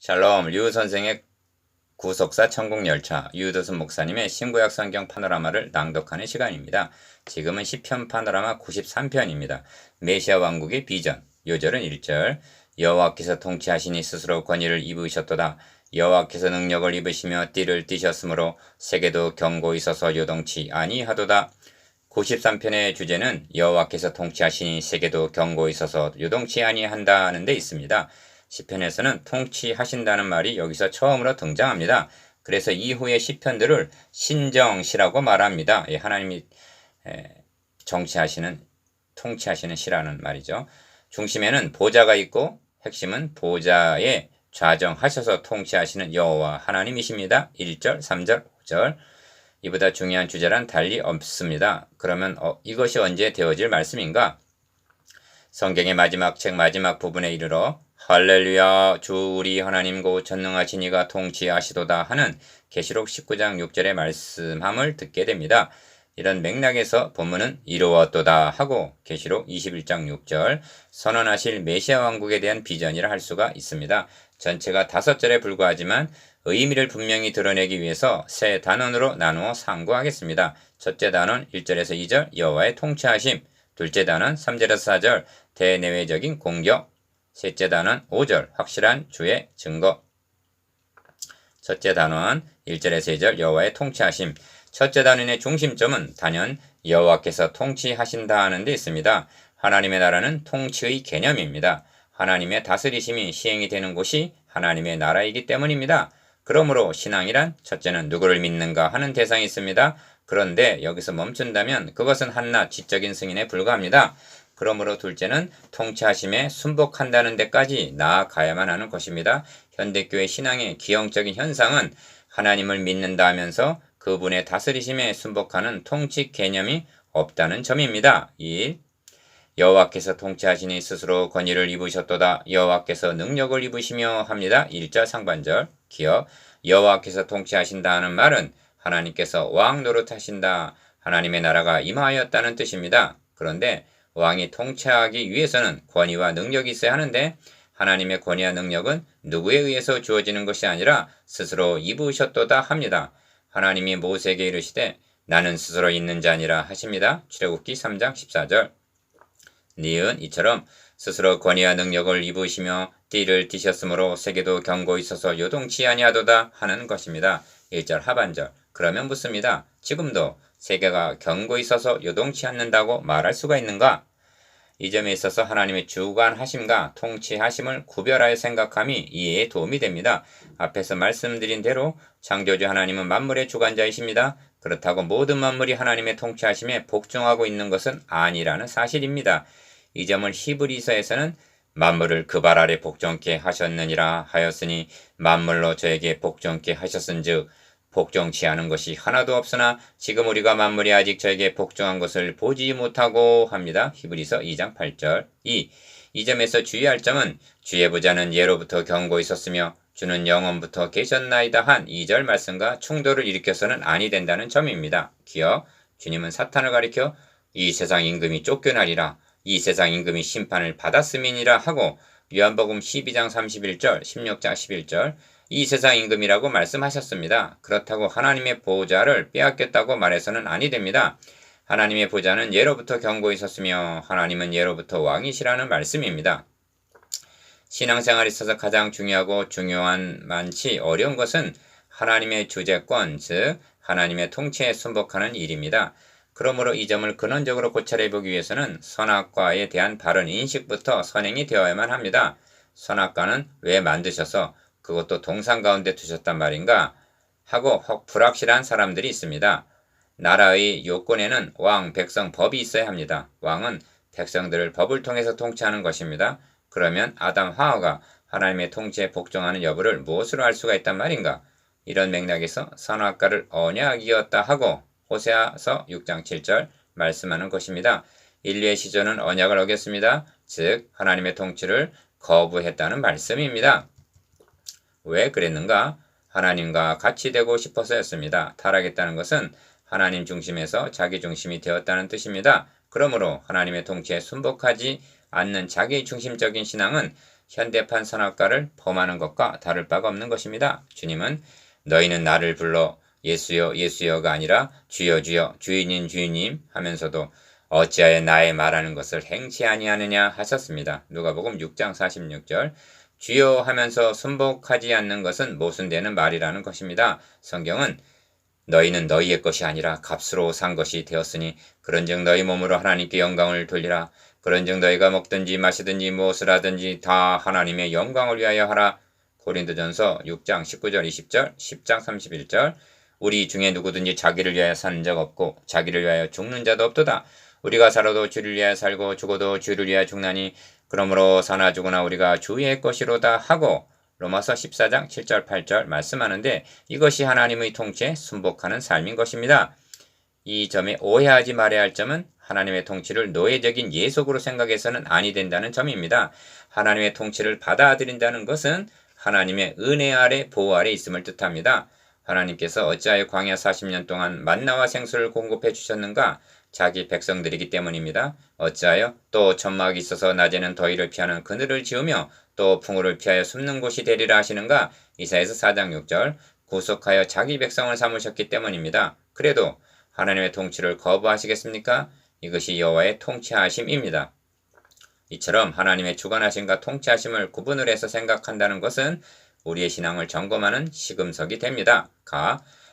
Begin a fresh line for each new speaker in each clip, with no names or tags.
샬롬, 류 선생의 구속사 천국열차, 유도순 목사님의 신구약 성경 파노라마를 낭독하는 시간입니다. 지금은 시편 파노라마 93편입니다. 메시아 왕국의 비전, 요절은 1절. 여호와께서 통치하시니 스스로 권위를 입으셨도다. 여호와께서 능력을 입으시며 띠를 띠셨으므로 세계도 경고히 서서 요동치 아니하도다. 93편의 주제는 여호와께서 통치하시니 세계도 경고히 서서 요동치 아니한다는 데 있습니다. 시편에서는 통치하신다는 말이 여기서 처음으로 등장합니다. 그래서 이후의 시편들을 신정시라고 말합니다. 하나님이 통치하시는 시라는 말이죠. 중심에는 보좌가 있고 핵심은 보좌에 좌정하셔서 통치하시는 여호와 하나님이십니다. 1절, 3절, 5절. 이보다 중요한 주제란 달리 없습니다. 그러면 이것이 언제 되어질 말씀인가? 성경의 마지막 책 마지막 부분에 이르러 할렐루야 주 우리 하나님 고 전능하신 이가 통치하시도다 하는 계시록 19장 6절의 말씀함을 듣게 됩니다. 이런 맥락에서 본문은 이루었도다 하고 계시록 21장 6절 선언하실 메시아 왕국에 대한 비전이라 할 수가 있습니다. 전체가 5절에 불과하지만 의미를 분명히 드러내기 위해서 세 단원으로 나누어 상고하겠습니다. 첫째 단원 1절에서 2절 여호와의 통치하심, 둘째 단원 3절에서 4절 대내외적인 공격, 셋째 단원 5절 확실한 주의 증거. 첫째 단원 1절에서 2절 여호와의 통치하심. 첫째 단원의 중심점은 단연 여호와께서 통치하신다 하는 데 있습니다. 하나님의 나라는 통치의 개념입니다. 하나님의 다스리심이 시행이 되는 곳이 하나님의 나라이기 때문입니다. 그러므로 신앙이란 첫째는 누구를 믿는가 하는 대상이 있습니다. 그런데 여기서 멈춘다면 그것은 한낱 지적인 승인에 불과합니다. 그러므로 둘째는 통치하심에 순복한다는 데까지 나아가야만 하는 것입니다. 현대교회 신앙의 기형적인 현상은 하나님을 믿는다 하면서 그분의 다스리심에 순복하는 통치 개념이 없다는 점입니다. 1. 여호와께서 통치하시니 스스로 권위를 입으셨도다. 여호와께서 능력을 입으시며 합니다. 1절 상반절 기억. 여호와께서 통치하신다 하는 말은 하나님께서 왕 노릇하신다. 하나님의 나라가 임하였다는 뜻입니다. 그런데 왕이 통치하기 위해서는 권위와 능력이 있어야 하는데 하나님의 권위와 능력은 누구에 의해서 주어지는 것이 아니라 스스로 입으셨도다 합니다. 하나님이 모세에게 이르시되 나는 스스로 있는 자니라 하십니다. 출애굽기 3장 14절. 니은 이처럼 스스로 권위와 능력을 입으시며 띠를 띠셨으므로 세계도 경고히 서서 요동치 아니하도다 하는 것입니다. 1절 하반절. 그러면 묻습니다. 지금도 세계가 경고히 서서 요동치 않는다고 말할 수가 있는가? 이 점에 있어서 하나님의 주관하심과 통치하심을 구별하여 생각함이 이해에 도움이 됩니다. 앞에서 말씀드린 대로 창조주 하나님은 만물의 주관자이십니다. 그렇다고 모든 만물이 하나님의 통치하심에 복종하고 있는 것은 아니라는 사실입니다. 이 점을 히브리서에서는 만물을 그 발 아래 복종케 하셨느니라 하였으니 만물로 저에게 복종케 하셨은즉 복종치 않은 것이 하나도 없으나 지금 우리가 만물이 아직 저에게 복종한 것을 보지 못하고 합니다. 히브리서 2장 8절. 이 점에서 주의할 점은 주의 보좌는 예로부터 경고히 있었으며 주는 영원부터 계셨나이다 한 2절 말씀과 충돌을 일으켜서는 아니 된다는 점입니다. 기억. 주님은 사탄을 가리켜 이 세상 임금이 쫓겨나리라. 이 세상 임금이 심판을 받았음이니라 하고 요한복음 12장 31절, 16장 11절 이 세상 임금이라고 말씀하셨습니다. 그렇다고 하나님의 보좌를 빼앗겼다고 말해서는 아니 됩니다. 하나님의 보좌는 예로부터 경고히 있었으며 하나님은 예로부터 왕이시라는 말씀입니다. 신앙생활에 있어서 가장 중요하고 중요한 많지 어려운 것은 하나님의 주재권, 즉 하나님의 통치에 순복하는 일입니다. 그러므로 이 점을 근원적으로 고찰해보기 위해서는 선악과에 대한 바른 인식부터 선행이 되어야만 합니다. 선악과는 왜 만드셔서 그것도 동상 가운데 두셨단 말인가 하고 불확실한 사람들이 있습니다. 나라의 요건에는 왕, 백성, 법이 있어야 합니다. 왕은 백성들을 법을 통해서 통치하는 것입니다. 그러면 아담, 하와가 하나님의 통치에 복종하는 여부를 무엇으로 알 수가 있단 말인가? 이런 맥락에서 선악과를 언약이었다 하고 호세아서 6장 7절 말씀하는 것입니다. 인류의 시조는 언약을 어겼습니다. 즉 하나님의 통치를 거부했다는 말씀입니다. 왜 그랬는가? 하나님과 같이 되고 싶어서였습니다. 타락했다는 것은 하나님 중심에서 자기 중심이 되었다는 뜻입니다. 그러므로 하나님의 통치에 순복하지 않는 자기 중심적인 신앙은 현대판 선악과를 범하는 것과 다를 바가 없는 것입니다. 주님은 너희는 나를 불러 예수여 예수여가 아니라 주여 주여 주인인 주인님 하면서도 어찌하여 나의 말하는 것을 행치 아니하느냐 하셨습니다. 누가복음 6장 46절. 주여 하면서 순복하지 않는 것은 모순되는 말이라는 것입니다. 성경은 너희는 너희의 것이 아니라 값으로 산 것이 되었으니 그런즉 너희 몸으로 하나님께 영광을 돌리라. 그런즉 너희가 먹든지 마시든지 무엇을 하든지 다 하나님의 영광을 위하여 하라. 고린도전서 6장 19절 20절 10장 31절. 우리 중에 누구든지 자기를 위하여 사는 적 없고 자기를 위하여 죽는 자도 없도다. 우리가 살아도 주를 위하여 살고 죽어도 주를 위하여 죽나니 그러므로 사나 죽으나 우리가 주의 것이로다 하고 로마서 14장 7절 8절 말씀하는데 이것이 하나님의 통치에 순복하는 삶인 것입니다. 이 점에 오해하지 말아야 할 점은 하나님의 통치를 노예적인 예속으로 생각해서는 아니 된다는 점입니다. 하나님의 통치를 받아들인다는 것은 하나님의 은혜 아래 보호 아래 있음을 뜻합니다. 하나님께서 어찌하여 광야 40년 동안 만나와 생수를 공급해 주셨는가? 자기 백성들이기 때문입니다. 어찌하여 또 천막이 있어서 낮에는 더위를 피하는 그늘을 지으며 또 풍우를 피하여 숨는 곳이 되리라 하시는가? 이사야서 4장 6절. 구속하여 자기 백성을 삼으셨기 때문입니다. 그래도 하나님의 통치를 거부하시겠습니까? 이것이 여호와의 통치하심입니다. 이처럼 하나님의 주관하심과 통치하심을 구분을 해서 생각한다는 것은 우리의 신앙을 점검하는 시금석이 됩니다.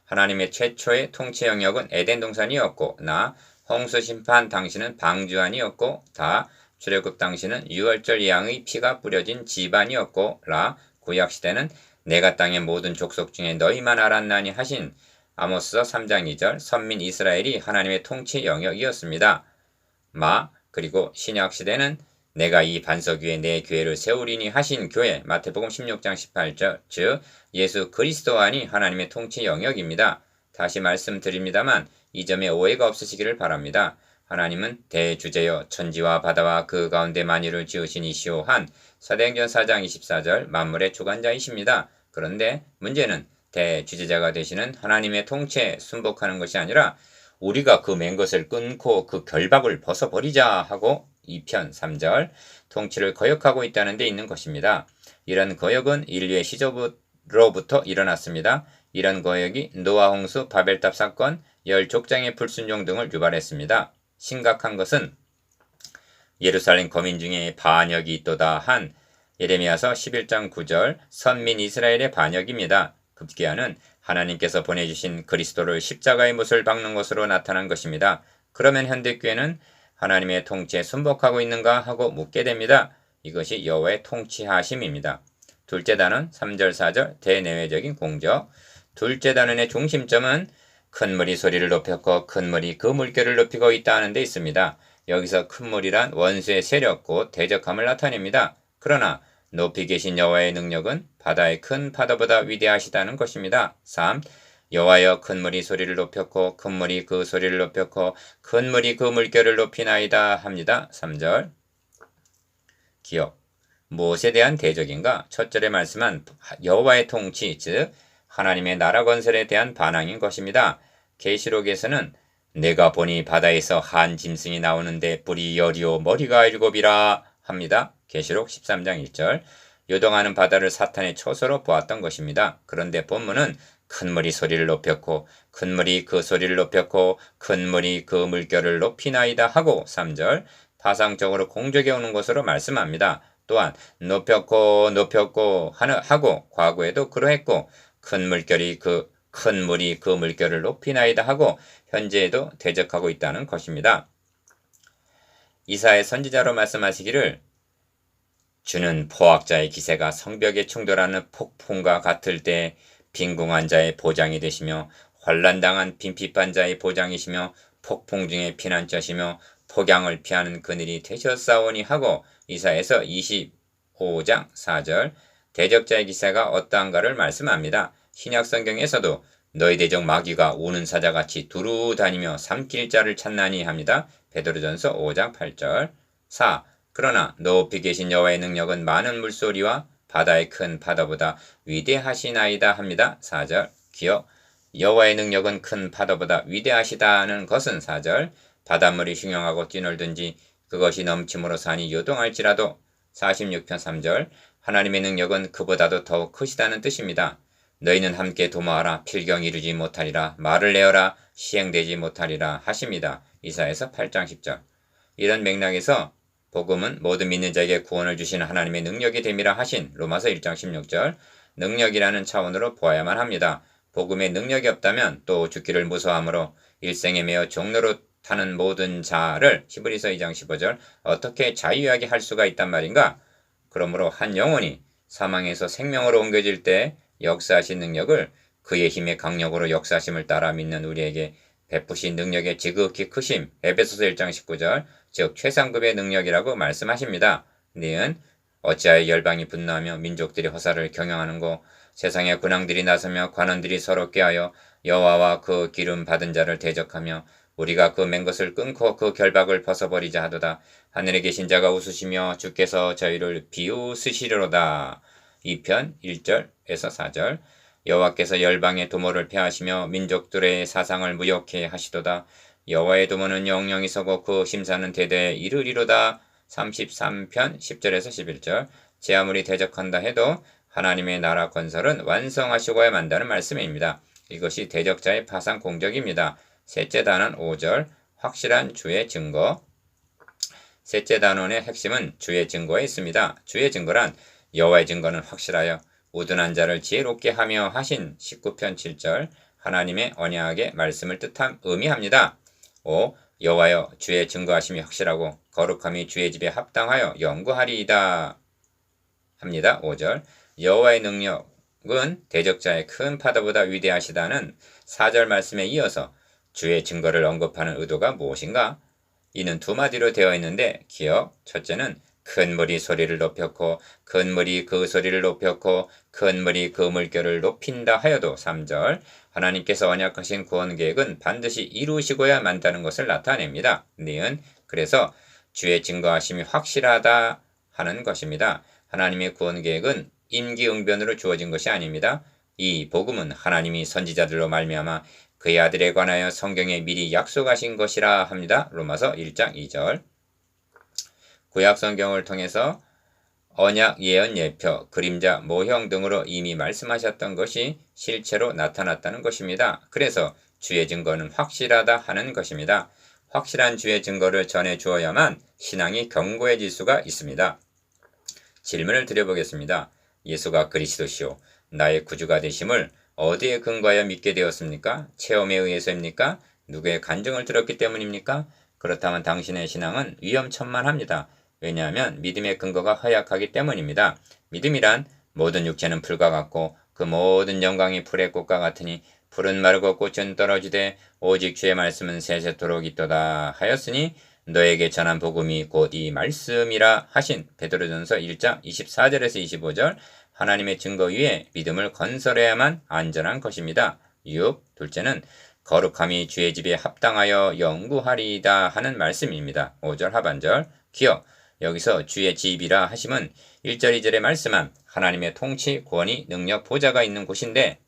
하나님의 최초의 통치 영역은 에덴 동산이었고 홍수 심판 당시는 방주안이었고 출애굽 당시는 유월절 양의 피가 뿌려진 집안이었고 구약시대는 내가 땅의 모든 족속 중에 너희만 알았나니 하신 아모스서 3장 2절 선민 이스라엘이 하나님의 통치 영역이었습니다. 그리고 신약시대는 내가 이 반석 위에 내 교회를 세우리니 하신 교회 마태복음 16장 18절 즉 예수 그리스도 안이 하나님의 통치 영역입니다. 다시 말씀드립니다만 이 점에 오해가 없으시기를 바랍니다. 하나님은 대주제여 천지와 바다와 그 가운데 만유를 지으신 이시오 한 사도행전 4장 24절 만물의 주관자이십니다. 그런데 문제는 대주제자가 되시는 하나님의 통치에 순복하는 것이 아니라 우리가 그 맨 것을 끊고 그 결박을 벗어버리자 하고 2편 3절 통치를 거역하고 있다는 데 있는 것입니다. 이런 거역은 인류의 시조로부터 일어났습니다. 이런 거역이 노아 홍수, 바벨탑 사건, 열 족장의 불순종 등을 유발했습니다. 심각한 것은 예루살렘 거민 중에 반역이 있도다 한 예레미야서 11장 9절 선민 이스라엘의 반역입니다. 급기야는 하나님께서 보내주신 그리스도를 십자가의 못을 박는 것으로 나타난 것입니다. 그러면 현대교회는 하나님의 통치에 순복하고 있는가 하고 묻게 됩니다. 이것이 여호와의 통치하심입니다. 둘째 단원 3절 4절 대내외적인 공적. 둘째 단원의 중심점은 큰 물이 소리를 높였고 큰 물이 그 물결을 높이고 있다 하는 데 있습니다. 여기서 큰 물이란 원수의 세력 곧 대적함을 나타냅니다. 그러나 높이 계신 여호와의 능력은 바다의 큰 파도보다 위대하시다는 것입니다. 3. 여호와여 큰 물이 소리를 높였고 큰 물이 그 소리를 높였고 큰 물이 그 물결을 높이나이다 합니다. 3절 기억 무엇에 대한 대적인가? 첫 절에 말씀한 여호와의 통치 즉 하나님의 나라 건설에 대한 반항인 것입니다. 계시록에서는 내가 보니 바다에서 한 짐승이 나오는데 뿔이 열이요 머리가 7이라 합니다. 계시록 13장 1절 요동하는 바다를 사탄의 초소로 보았던 것입니다. 그런데 본문은 큰 물이 소리를 높였고 큰 물이 그 소리를 높였고 큰 물이 그 물결을 높이나이다 하고 3절 파상적으로 공적에 오는 것으로 말씀합니다. 또한 높였고 하고 과거에도 그러했고 큰 물결이 큰 물이 그 물결을 높이나이다 하고 현재에도 대적하고 있다는 것입니다. 이사야 선지자로 말씀하시기를 주는 포악자의 기세가 성벽에 충돌하는 폭풍과 같을 때 빈궁한 자의 보장이 되시며 환난당한 빈핍한 자의 보장이시며 폭풍 중에 피난처시며 폭양을 피하는 그늘이 되셨사오니 하고 이사야서 25장 4절 대적자의 기세가 어떠한가를 말씀합니다. 신약성경에서도 너희 대적 마귀가 우는 사자같이 두루 다니며 삼킬 자를 찾나니 합니다. 베드로전서 5장 8절 4. 그러나 높이 계신 여호와의 능력은 많은 물소리와 바다의 큰 파도보다 위대하시나이다 합니다. 4절 기억 여호와의 능력은 큰 파도보다 위대하시다는 것은 4절 바닷물이 흉용하고 뛰놀든지 그것이 넘침으로 산이 요동할지라도 46편 3절 하나님의 능력은 그보다도 더욱 크시다는 뜻입니다. 너희는 함께 도모하라 필경 이루지 못하리라 말을 내어라 시행되지 못하리라 하십니다. 이사야서 8장 10절. 이런 맥락에서 복음은 모든 믿는 자에게 구원을 주시는 하나님의 능력이 됨이라 하신 로마서 1장 16절 능력이라는 차원으로 보아야만 합니다. 복음에 능력이 없다면 또 죽기를 무서워하므로 일생에 매어 종로로 타는 모든 자를 히브리서 2장 15절 어떻게 자유하게 할 수가 있단 말인가? 그러므로 한 영혼이 사망에서 생명으로 옮겨질 때 역사하신 능력을 그의 힘의 강력으로 역사하심을 따라 믿는 우리에게 베푸신 능력의 지극히 크심 에베소서 1장 19절 즉 최상급의 능력이라고 말씀하십니다. 니은 어찌하여 열방이 분노하며 민족들이 허사를 경영하는고 세상의 군왕들이 나서며 관원들이 서로 꾀하여 여호와와 그 기름 받은 자를 대적하며 우리가 그 맨 것을 끊고 그 결박을 벗어버리자 하도다. 하늘에 계신 자가 웃으시며 주께서 저희를 비웃으시리로다. 2편 1절에서 4절 여호와께서 열방의 도모를 폐하시며 민족들의 사상을 무욕케 하시도다. 여호와의 도모는 영영이 서고 그 심사는 대대에 이르리로다. 33편 10절에서 11절 제 아무리 대적한다 해도 하나님의 나라 건설은 완성하시고야 만다는 말씀입니다. 이것이 대적자의 파상 공격입니다. 셋째 단원 5절 확실한 주의 증거. 셋째 단원의 핵심은 주의 증거에 있습니다. 주의 증거란 여호와의 증거는 확실하여 우둔한 자를 지혜롭게 하며 하신 19편 7절 하나님의 언약의 말씀을 의미합니다. 5. 여호와여 주의 증거하심이 확실하고 거룩함이 주의 집에 합당하여 영구하리이다 합니다. 5절 여호와의 능력은 대적자의 큰 파도보다 위대하시다는 4절 말씀에 이어서 주의 증거를 언급하는 의도가 무엇인가? 이는 두 마디로 되어 있는데 기억, 첫째는 큰 물이 소리를 높였고 큰 물이 그 소리를 높였고 큰 물이 그 물결을 높인다 하여도 3절 하나님께서 언약하신 구원 계획은 반드시 이루시고야 만다는 것을 나타냅니다. 니은 그래서 주의 증거하심이 확실하다 하는 것입니다. 하나님의 구원 계획은 임기응변으로 주어진 것이 아닙니다. 이 복음은 하나님이 선지자들로 말미암아 그의 아들에 관하여 성경에 미리 약속하신 것이라 합니다. 로마서 1장 2절 구약 성경을 통해서 언약, 예언, 예표, 그림자, 모형 등으로 이미 말씀하셨던 것이 실체로 나타났다는 것입니다. 그래서 주의 증거는 확실하다 하는 것입니다. 확실한 주의 증거를 전해 주어야만 신앙이 견고해질 수가 있습니다. 질문을 드려보겠습니다. 예수가 그리스도시요 나의 구주가 되심을 어디에 근거하여 믿게 되었습니까? 체험에 의해서입니까? 누구의 간증을 들었기 때문입니까? 그렇다면 당신의 신앙은 위험천만합니다. 왜냐하면 믿음의 근거가 허약하기 때문입니다. 믿음이란 모든 육체는 풀과 같고 그 모든 영광이 풀의 꽃과 같으니 풀은 마르고 꽃은 떨어지되 오직 주의 말씀은 세세토록 있도다 하였으니 너에게 전한 복음이 곧 이 말씀이라 하신 베드로전서 1장 24절에서 25절 하나님의 증거 위에 믿음을 건설해야만 안전한 것입니다. 6. 둘째는 거룩함이 주의 집에 합당하여 영구하리이다 하는 말씀입니다. 5절 하반절 기억 여기서 주의 집이라 하심은 1절 2절에 말씀한 하나님의 통치, 권위, 능력, 보좌가 있는 곳인데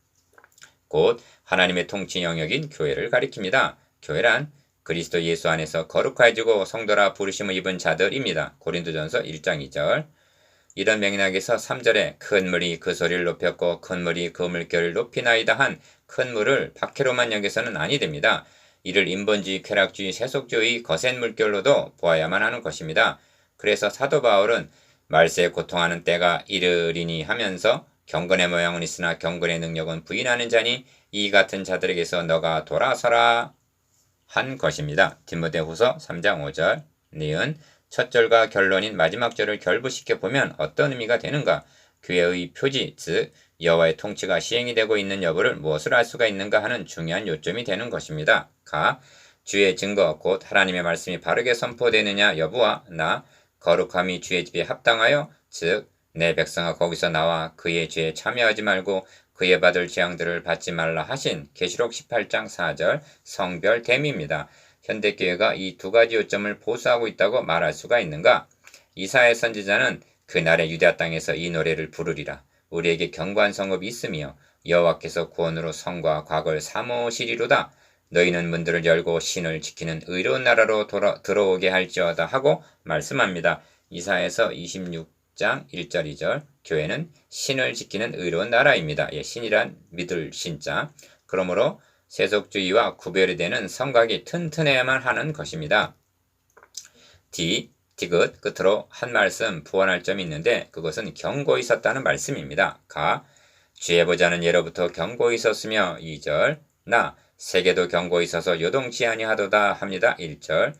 곧 하나님의 통치 영역인 교회를 가리킵니다. 교회란 그리스도 예수 안에서 거룩해지고 성도라 부르심을 입은 자들입니다. 고린도전서 1장 2절 이런 맥락에서 3절에 큰 물이 그 소리를 높였고 큰 물이 그 물결을 높이나이다 한 큰 물을 박해로만 여겨서는 아니 됩니다. 이를 인본주의, 쾌락주의, 세속주의, 거센 물결로도 보아야만 하는 것입니다. 그래서 사도 바울은 말세에 고통하는 때가 이르리니 하면서 경건의 모양은 있으나 경건의 능력은 부인하는 자니 이 같은 자들에게서 너가 돌아서라 한 것입니다. 디모데후서 3장 5절 니은 첫 절과 결론인 마지막 절을 결부시켜 보면 어떤 의미가 되는가? 교회의 표지, 즉 여호와의 통치가 시행이 되고 있는 여부를 무엇을 알 수가 있는가 하는 중요한 요점이 되는 것입니다. 가 주의 증거 곧 하나님의 말씀이 바르게 선포되느냐 여부와 나 거룩함이 주의 집에 합당하여 즉 내 백성아 거기서 나와 그의 죄에 참여하지 말고 그의 받을 재앙들을 받지 말라 하신 계시록 18장 4절 성별됨입니다. 현대교회가 이 두 가지 요점을 보수하고 있다고 말할 수가 있는가? 이사야 선지자는 그날의 유다 땅에서 이 노래를 부르리라. 우리에게 견고한 성읍이 있으며 여호와께서 구원으로 성과 과거를 사모시리로다. 너희는 문들을 열고 신을 지키는 의로운 나라로 들어오게 할지어다 하고 말씀합니다. 이사야서 26장 6장 1절 2절 교회는 신을 지키는 의로운 나라입니다. 예, 신이란 믿을 신자. 그러므로 세속주의와 구별이 되는 성곽이 튼튼해야만 하는 것입니다. 디귿 끝으로 한 말씀 부원할 점이 있는데 그것은 경고 있었다는 말씀입니다. 주의 보자는 예로부터 경고 있었으며 2절 세계도 경고 있어서 요동치 아니하도다 합니다. 1절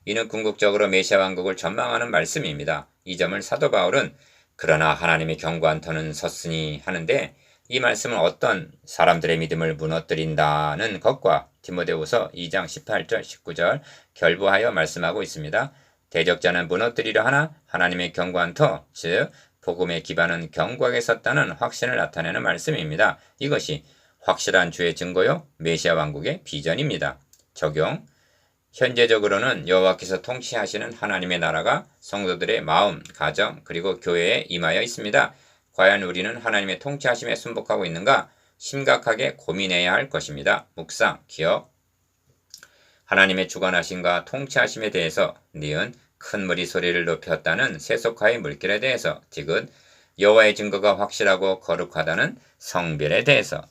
이는 궁극적으로 메시아 왕국을 전망하는 말씀입니다. 이 점을 사도 바울은 그러나 하나님의 경고한 터는 섰으니 하는데 이 말씀은 어떤 사람들의 믿음을 무너뜨린다는 것과 디모데후서 2장 18절 19절 결부하여 말씀하고 있습니다. 대적자는 무너뜨리려 하나 하나님의 경고한 터, 즉 복음의 기반은 경고하게 섰다는 확신을 나타내는 말씀입니다. 이것이 확실한 주의 증거요 메시아 왕국의 비전입니다. 적용 현재적으로는 여호와께서 통치하시는 하나님의 나라가 성도들의 마음, 가정, 그리고 교회에 임하여 있습니다. 과연 우리는 하나님의 통치하심에 순복하고 있는가? 심각하게 고민해야 할 것입니다. 묵상, 기억. 하나님의 주관하심과 통치하심에 대해서 니은 큰 무리 소리를 높였다는 세속화의 물결에 대해서 디귿 여호와의 증거가 확실하고 거룩하다는 성별에 대해서